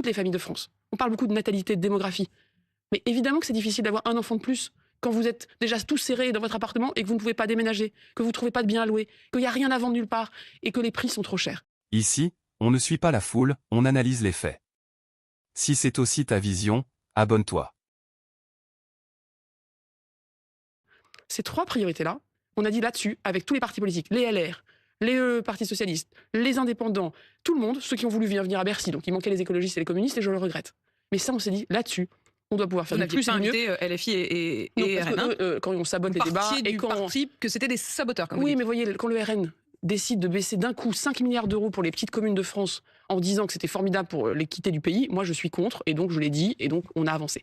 toutes les familles de France. On parle beaucoup de natalité, de démographie. Mais évidemment que c'est difficile d'avoir un enfant de plus quand vous êtes déjà tous serrés dans votre appartement et que vous ne pouvez pas déménager, que vous ne trouvez pas de bien à louer, qu'il n'y a rien à vendre nulle part et que les prix sont trop chers. Ici, on ne suit pas la foule, on analyse les faits. Si c'est aussi ta vision, abonne-toi. Ces 3 priorités-là, on a dit là-dessus, avec tous les partis politiques, les LR, les partis socialistes, les indépendants, tout le monde, ceux qui ont voulu venir à Bercy, donc il manquait les écologistes et les communistes, et je le regrette. Mais ça, on s'est dit, là-dessus, on doit pouvoir faire du plus et du mieux. LFI et Non, RN. parce que, quand on sabote les débats et quand parti que c'était des saboteurs. Comme oui, vous mais voyez, quand le RN décide de baisser d'un coup 5 milliards d'euros pour les petites communes de France en disant que c'était formidable pour l'équité du pays, moi je suis contre, et donc je l'ai dit, et donc on a avancé.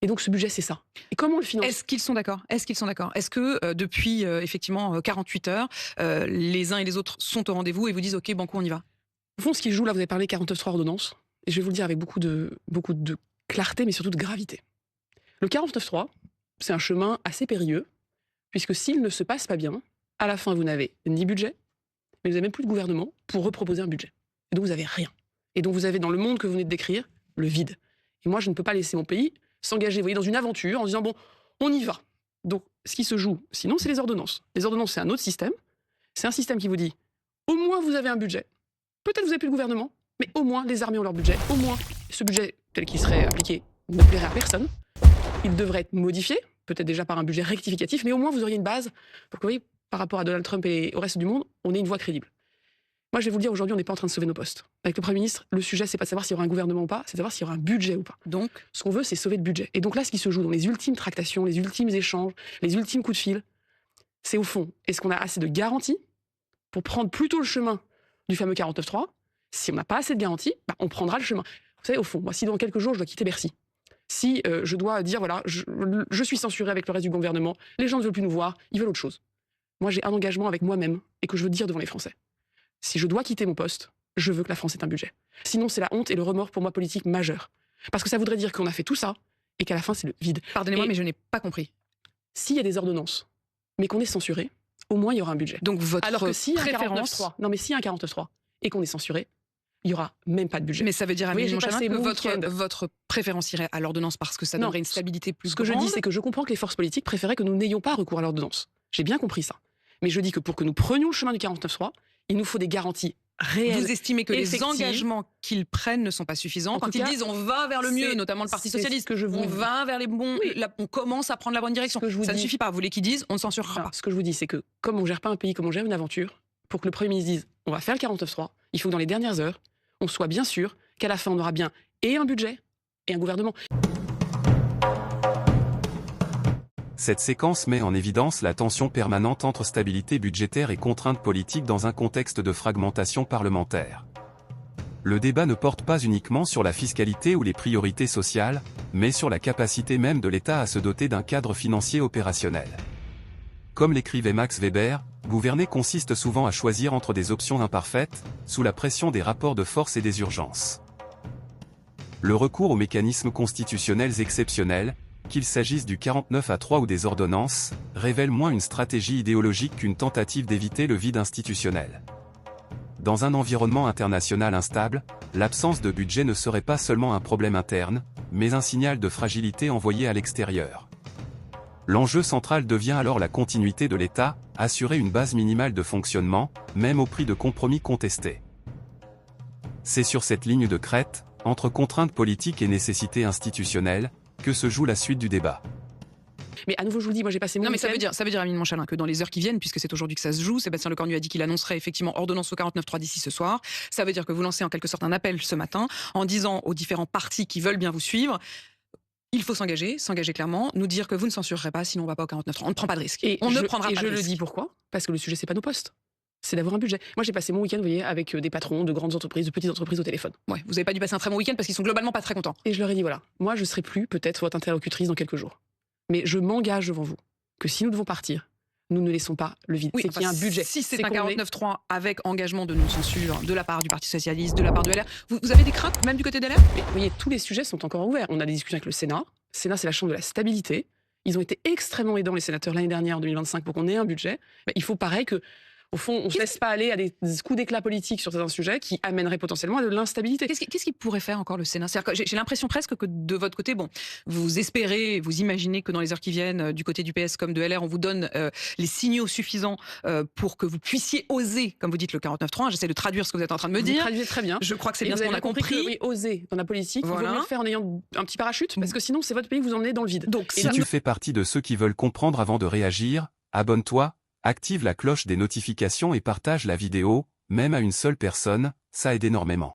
Et donc ce budget, c'est ça. Et comment on le finance ? Est-ce qu'ils sont d'accord ? Est-ce que depuis effectivement 48 heures, les uns et les autres sont au rendez-vous et vous disent ok, banco, on y va ? Au fond, ce qui joue là, vous avez parlé 49.3 ordonnances, et je vais vous le dire avec beaucoup de clarté, mais surtout de gravité. Le 49.3, c'est un chemin assez périlleux, puisque s'il ne se passe pas bien, à la fin, vous n'avez ni budget, mais vous n'avez même plus de gouvernement pour reproposer un budget. Et donc vous n'avez rien. Et donc vous avez dans le monde que vous venez de décrire, le vide. Et moi, je ne peux pas laisser mon pays s'engager, vous voyez, dans une aventure en disant bon, on y va. Donc ce qui se joue, sinon, c'est les ordonnances. Les ordonnances, c'est un autre système. C'est un système qui vous dit au moins vous avez un budget. Peut-être vous n'avez plus de gouvernement, mais au moins les armées ont leur budget. Au moins ce budget tel qu'il serait appliqué ne plairait à personne. Il devrait être modifié, peut-être déjà par un budget rectificatif, mais au moins vous auriez une base pour que, vous voyez, par rapport à Donald Trump et au reste du monde, on ait une voix crédible. Moi, je vais vous le dire, aujourd'hui, on n'est pas en train de sauver nos postes. Avec le Premier ministre, le sujet, c'est pas de savoir s'il y aura un gouvernement ou pas, c'est de savoir s'il y aura un budget ou pas. Donc, ce qu'on veut, c'est sauver le budget. Et donc là, ce qui se joue dans les ultimes tractations, les ultimes échanges, les ultimes coups de fil, c'est au fond, est-ce qu'on a assez de garanties pour prendre plutôt le chemin du fameux 49.3 ? Si on n'a pas assez de garanties, on prendra le chemin. Vous savez, au fond, moi, si dans quelques jours, je dois quitter Bercy, si je dois dire, voilà, je suis censuré avec le reste du gouvernement, les gens ne veulent plus nous voir, ils veulent autre chose. Moi, j'ai un engagement avec moi-même et que je veux dire devant les Français. Si je dois quitter mon poste, je veux que la France ait un budget. Sinon, c'est la honte et le remords pour moi politique majeur. Parce que ça voudrait dire qu'on a fait tout ça et qu'à la fin, c'est le vide. Pardonnez-moi, mais je n'ai pas compris. S'il y a des ordonnances, mais qu'on est censuré, au moins, il y aura un budget. Donc, votre alors que s'il y a un préférence... 49.3, non, mais s'il y a un 49.3 et qu'on est censuré, il n'y aura même pas de budget. Mais ça veut dire, Amélie Montchalin, que mon votre préférence irait à l'ordonnance parce que ça donnerait une stabilité plus grande. Ce que je dis, c'est que je comprends que les forces politiques préféraient que nous n'ayons pas recours à l'ordonnance. J'ai bien compris ça. Mais je dis que pour que nous prenions le chemin du 49.3, il nous faut des garanties réelles. Vous estimez que les engagements qu'ils prennent ne sont pas suffisants quand ils disent on va vers le mieux, notamment le Parti socialiste, on va vers les bons, on commence à prendre la bonne direction. Ça ne suffit pas. Vous voulez qu'ils disent on ne censurera pas. Ce que je vous dis, c'est que comme on ne gère pas un pays, comme on gère une aventure, pour que le Premier ministre dise on va faire le 49.3, il faut que dans les dernières heures, on soit bien sûr qu'à la fin, on aura bien et un budget et un gouvernement. Cette séquence met en évidence la tension permanente entre stabilité budgétaire et contraintes politiques dans un contexte de fragmentation parlementaire. Le débat ne porte pas uniquement sur la fiscalité ou les priorités sociales, mais sur la capacité même de l'État à se doter d'un cadre financier opérationnel. Comme l'écrivait Max Weber, gouverner consiste souvent à choisir entre des options imparfaites, sous la pression des rapports de force et des urgences. Le recours aux mécanismes constitutionnels exceptionnels, qu'il s'agisse du 49.3 ou des ordonnances, révèle moins une stratégie idéologique qu'une tentative d'éviter le vide institutionnel. Dans un environnement international instable, l'absence de budget ne serait pas seulement un problème interne, mais un signal de fragilité envoyé à l'extérieur. L'enjeu central devient alors la continuité de l'État, assurer une base minimale de fonctionnement, même au prix de compromis contestés. C'est sur cette ligne de crête, entre contraintes politiques et nécessités institutionnelles, que se joue la suite du débat. Mais à nouveau, je vous le dis, moi j'ai passé mon week-end... Non, mais ça veut dire, Amélie Montchalin, que dans les heures qui viennent, puisque c'est aujourd'hui que ça se joue, Sébastien Lecornu a dit qu'il annoncerait effectivement ordonnance au 49.3 d'ici ce soir. Ça veut dire que vous lancez en quelque sorte un appel ce matin, en disant aux différents partis qui veulent bien vous suivre, il faut s'engager clairement, nous dire que vous ne censurerez pas, sinon on ne va pas au 49.3. On ne prend pas de risque. On ne prendra pas de risque. Et je le dis pourquoi ? Parce que le sujet, c'est pas nos postes. C'est d'avoir un budget. Moi, j'ai passé mon week-end, vous voyez, avec des patrons de grandes entreprises, de petites entreprises au téléphone. Ouais, vous n'avez pas dû passer un très bon week-end parce qu'ils sont globalement pas très contents. Et je leur ai dit, voilà, moi, je serai plus peut-être votre interlocutrice dans quelques jours. Mais je m'engage devant vous que si nous devons partir, nous ne laissons pas le vide. Oui, c'est qu'il y a un budget. Si c'est un 49.3 avec engagement de non-censure de la part du Parti Socialiste, de la part de LR, vous avez des craintes, même du côté de LR ? Mais vous voyez, tous les sujets sont encore ouverts. On a des discussions avec le Sénat. Le Sénat, c'est la chambre de la stabilité. Ils ont été extrêmement aidants, les sénateurs, l'année dernière, en 2025, pour qu'on ait un budget. Mais il faut pareil que Au fond, on ne se laisse pas aller à des coups d'éclat politiques sur certains sujets qui amèneraient potentiellement à de l'instabilité. Qu'est-ce qu'il pourrait faire encore le Sénat? J'ai l'impression presque que de votre côté, bon, vous espérez, vous imaginez que dans les heures qui viennent, du côté du PS comme de LR, on vous donne les signaux suffisants pour que vous puissiez oser, comme vous dites, le 49.3. J'essaie de traduire ce que vous êtes en train de me dire. Vous traduisez très bien. Je crois que c'est bien vous ce qu'on avez a compris. Que, oui, oser dans la politique, Voilà. il vaut mieux le faire en ayant un petit parachute, parce que sinon, c'est votre pays que vous emmenez dans le vide. Donc, Si tu fais partie de ceux qui veulent comprendre avant de réagir, abonne-toi, active la cloche des notifications et partage la vidéo, même à une seule personne, ça aide énormément.